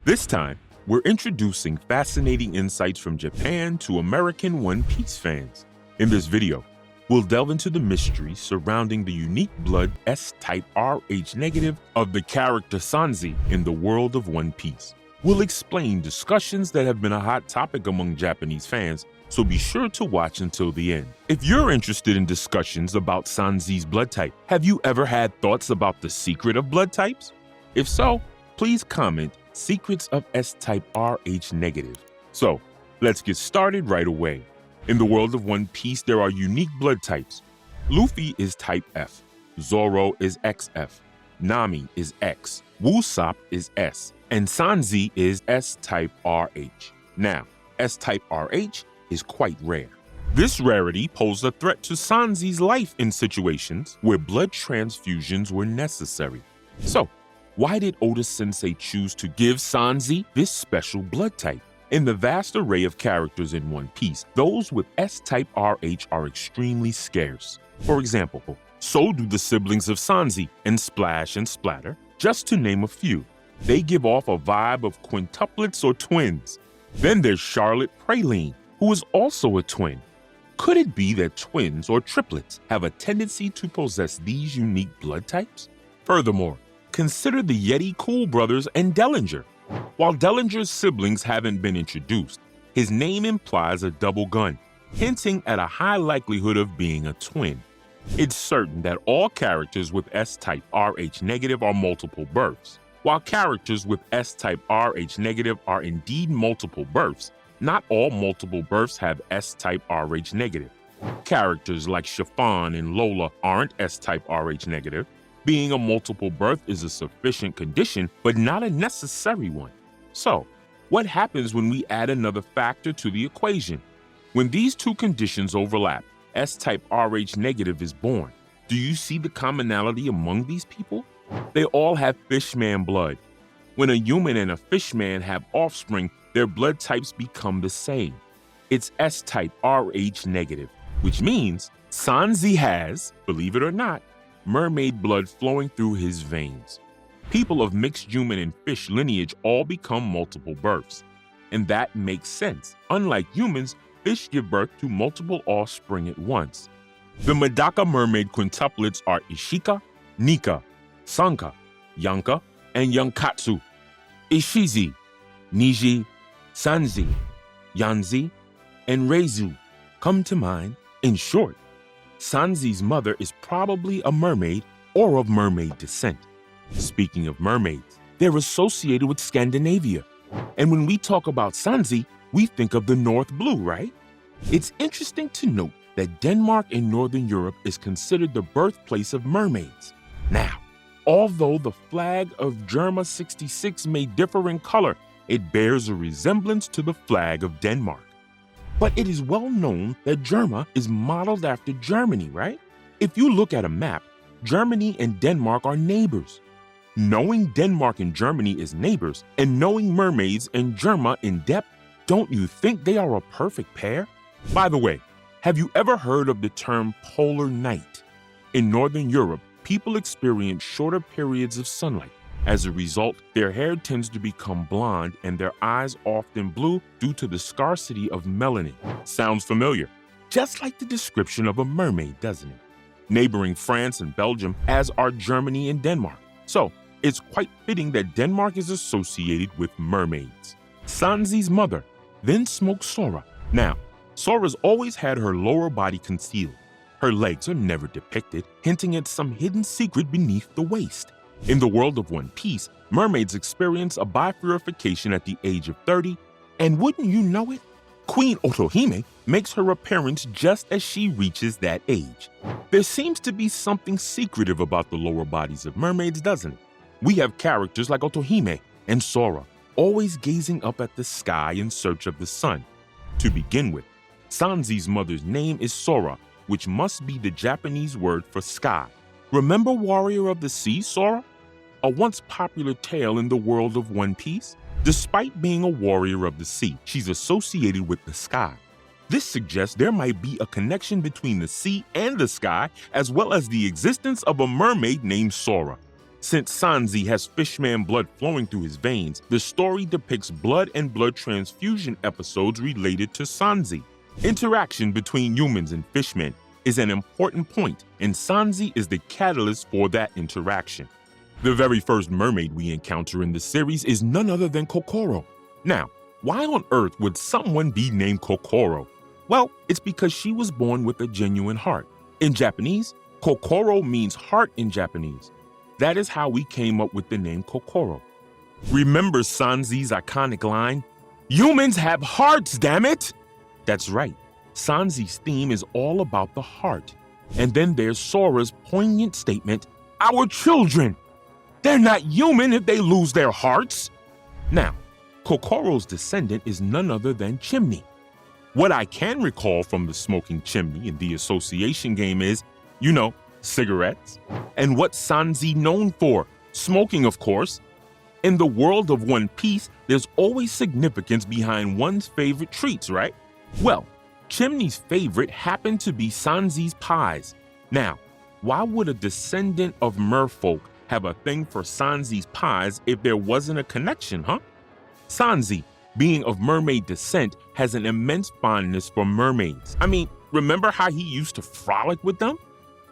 This time, we're introducing fascinating insights from Japan to American One Piece fans. In this video, we'll delve into the mystery surrounding the unique blood S-type Rh negative of the character Sanji in the world of One Piece. We'll explain discussions that have been a hot topic among Japanese fans, so be sure to watch until the end. If you're interested in discussions about Sanji's blood type, have you ever had thoughts about the secret of blood types? If so, please comment Secrets of S-type Rh negative. So, let's get started right away. In the world of One Piece, there are unique blood types. Luffy is type F, Zoro is XF, Nami is X, Usopp is S, and Sanji is S-type Rh. Now, S-type Rh is quite rare. This rarity posed a threat to Sanji's life in situations where blood transfusions were necessary. So, why did Oda-sensei choose to give Sanji this special blood type? In the vast array of characters in One Piece, those with S-type Rh are extremely scarce. For example, so do the siblings of Sanji and Splash and Splatter, just to name a few. They give off a vibe of quintuplets or twins. Then there's Charlotte Praline, who is also a twin. Could it be that twins or triplets have a tendency to possess these unique blood types? Furthermore, consider the Yeti Cool brothers and Dellinger. While Dellinger's siblings haven't been introduced, his name implies a double gun, hinting at a high likelihood of being a twin. It's certain that all characters with S-type Rh negative are multiple births. While characters with S-type Rh negative are indeed multiple births, not all multiple births have S-type Rh negative. Characters like Chiffon and Lola aren't S-type Rh negative. Being a multiple birth is a sufficient condition, but not a necessary one. So, what happens when we add another factor to the equation? When these two conditions overlap, S-type Rh negative is born. Do you see the commonality among these people? They all have fishman blood. When a human and a fishman have offspring, their blood types become the same. It's S-type Rh negative, which means Sanji has, believe it or not, mermaid blood flowing through his veins. People of mixed human and fish lineage all become multiple births. And that makes sense. Unlike humans, fish give birth to multiple offspring at once. The Medaka mermaid quintuplets are Ishika, Nika, Sanka, Yanka, and Yankatsu. Ishizi, Niji, Sanji, Yanzi, and Reizu come to mind. In short, Sanji's mother is probably a mermaid or of mermaid descent. Speaking of mermaids, they're associated with Scandinavia. And when we talk about Sanji, we think of the North Blue, right? It's interesting to note that Denmark in Northern Europe is considered the birthplace of mermaids. Now, although the flag of Germa 66 may differ in color, it bears a resemblance to the flag of Denmark. But it is well known that Germa is modeled after Germany, right? If you look at a map, Germany and Denmark are neighbors. Knowing Denmark and Germany as neighbors and knowing mermaids and Germa in depth, don't you think they are a perfect pair? By the way, have you ever heard of the term polar night? In Northern Europe, people experience shorter periods of sunlight. As a result, their hair tends to become blonde and their eyes often blue due to the scarcity of melanin. Sounds familiar? Just like the description of a mermaid, doesn't it? Neighboring France and Belgium, as are Germany and Denmark. So, it's quite fitting that Denmark is associated with mermaids. Sanji's mother then smoked Sora. Now, Sora's always had her lower body concealed. Her legs are never depicted, hinting at some hidden secret beneath the waist. In the world of One Piece, mermaids experience a bifurcation at the age of 30, and wouldn't you know it, Queen Otohime makes her appearance just as she reaches that age. There seems to be something secretive about the lower bodies of mermaids, doesn't it? We have characters like Otohime and Sora, always gazing up at the sky in search of the sun. To begin with, Sanji's mother's name is Sora, which must be the Japanese word for sky. Remember Warrior of the Sea, Sora? A once popular tale in the world of One Piece? Despite being a warrior of the sea, she's associated with the sky. This suggests there might be a connection between the sea and the sky, as well as the existence of a mermaid named Sora. Since Sanji has fishman blood flowing through his veins, the story depicts blood and blood transfusion episodes related to Sanji. Interaction between humans and fishmen is an important point, and Sanji is the catalyst for that interaction. The very first mermaid we encounter in the series is none other than Kokoro. Now, why on earth would someone be named Kokoro? Well, it's because she was born with a genuine heart. In Japanese, Kokoro means heart in Japanese. That is how we came up with the name Kokoro. Remember Sanji's iconic line, "Humans have hearts, damn it!" That's right, Sanji's theme is all about the heart. And then there's Sora's poignant statement, "Our children! They're not human if they lose their hearts!" Now, Kokoro's descendant is none other than Chimney. What I can recall from the smoking chimney in the association game is, cigarettes. And what's Sanji known for? Smoking, of course. In the world of One Piece, there's always significance behind one's favorite treats, right? Well, Chimney's favorite happened to be Sanji's pies. Now, why would a descendant of merfolk have a thing for Sanji's pies if there wasn't a connection, huh? Sanji, being of mermaid descent, has an immense fondness for mermaids. I mean, remember how he used to frolic with them?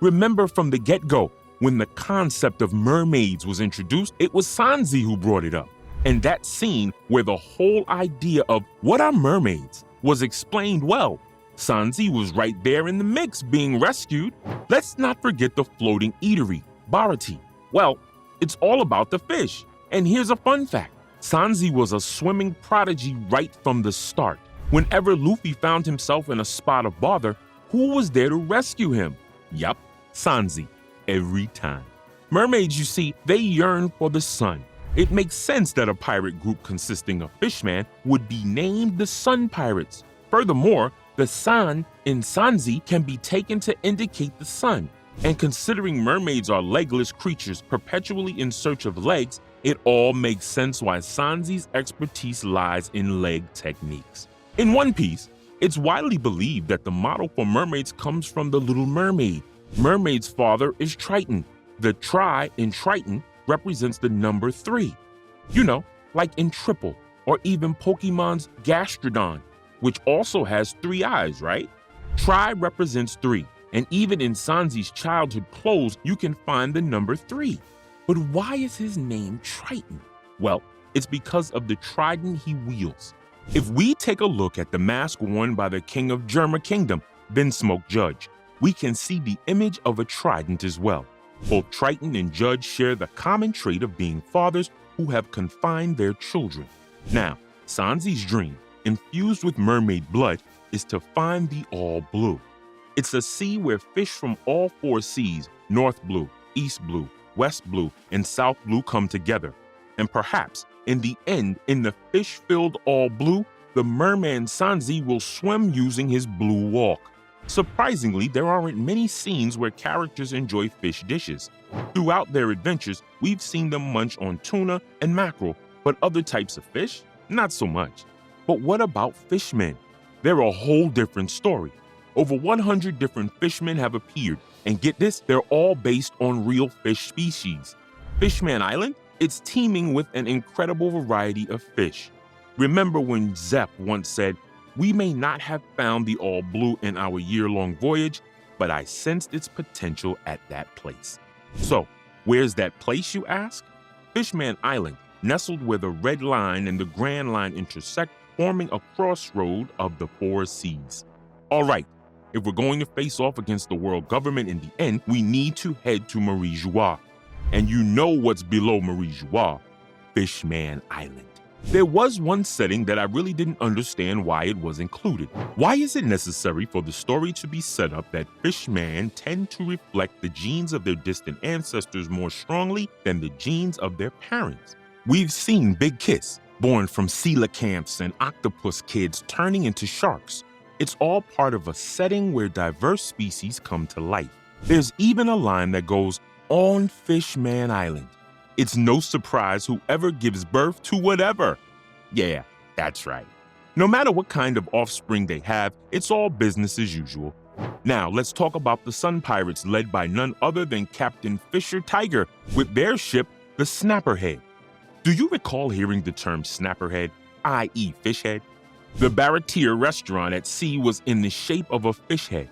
Remember from the get-go, when the concept of mermaids was introduced, it was Sanji who brought it up. And that scene where the whole idea of what are mermaids was explained well. Sanji was right there in the mix being rescued. Let's not forget the floating eatery, Barati. Well, it's all about the fish. And here's a fun fact. Sanji was a swimming prodigy right from the start. Whenever Luffy found himself in a spot of bother, who was there to rescue him? Yup, Sanji, every time. Mermaids, you see, they yearn for the sun. It makes sense that a pirate group consisting of fishmen would be named the Sun Pirates. Furthermore, the san in Sanji can be taken to indicate the sun. And considering mermaids are legless creatures perpetually in search of legs, it all makes sense why Sanji's expertise lies in leg techniques. In One Piece, it's widely believed that the model for mermaids comes from the Little Mermaid. Mermaid's father is Triton. The tri in Triton represents the number 3. Like in Triple, or even Pokemon's Gastrodon, which also has 3 eyes, right? Tri represents 3, and even in Sanji's childhood clothes, you can find the number 3. But why is his name Triton? Well, it's because of the trident he wields. If we take a look at the mask worn by the king of Germa Kingdom, Vinsmoke Judge, we can see the image of a trident as well. Both Triton and Judge share the common trait of being fathers who have confined their children. Now, Sanji's dream, infused with mermaid blood, is to find the All Blue. It's a sea where fish from all 4 seas, North Blue, East Blue, West Blue, and South Blue come together. And perhaps, in the end, in the fish-filled All Blue, the merman Sanji will swim using his blue walk. Surprisingly, there aren't many scenes where characters enjoy fish dishes. Throughout their adventures, we've seen them munch on tuna and mackerel, but other types of fish? Not so much. But what about fishmen? They're a whole different story. Over 100 different fishmen have appeared, and get this, they're all based on real fish species. Fishman Island? It's teeming with an incredible variety of fish. Remember when Zepp once said, "We may not have found the All Blue in our year-long voyage, but I sensed its potential at that place." So, where's that place, you ask? Fishman Island, nestled where the Red Line and the Grand Line intersect, forming a crossroad of the 4 seas. All right, if we're going to face off against the world government in the end, we need to head to Marie Joie. And you know what's below Marie Joie? Fishman Island. There was one setting that I really didn't understand why it was included. Why is it necessary for the story to be set up that fishmen tend to reflect the genes of their distant ancestors more strongly than the genes of their parents? We've seen Big Kiss, born from coelacanths and octopus kids turning into sharks. It's all part of a setting where diverse species come to life. There's even a line that goes, "On Fishman Island." It's no surprise whoever gives birth to whatever. Yeah, that's right. No matter what kind of offspring they have, it's all business as usual. Now, let's talk about the Sun Pirates led by none other than Captain Fisher Tiger with their ship, the Snapperhead. Do you recall hearing the term Snapperhead, i.e. fishhead? The Baratier restaurant at sea was in the shape of a fish head.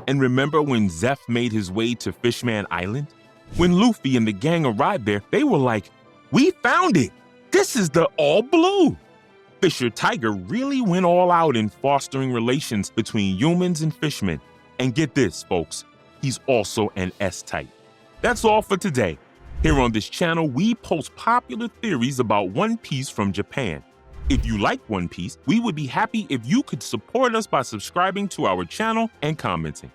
And remember when Zeph made his way to Fishman Island? When Luffy and the gang arrived there, they were like, "We found it! This is the All Blue!" Fisher Tiger really went all out in fostering relations between humans and fishmen. And get this, folks, he's also an S-type. That's all for today. Here on this channel, we post popular theories about One Piece from Japan. If you like One Piece, we would be happy if you could support us by subscribing to our channel and commenting.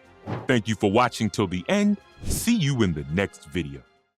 Thank you for watching till the end. See you in the next video.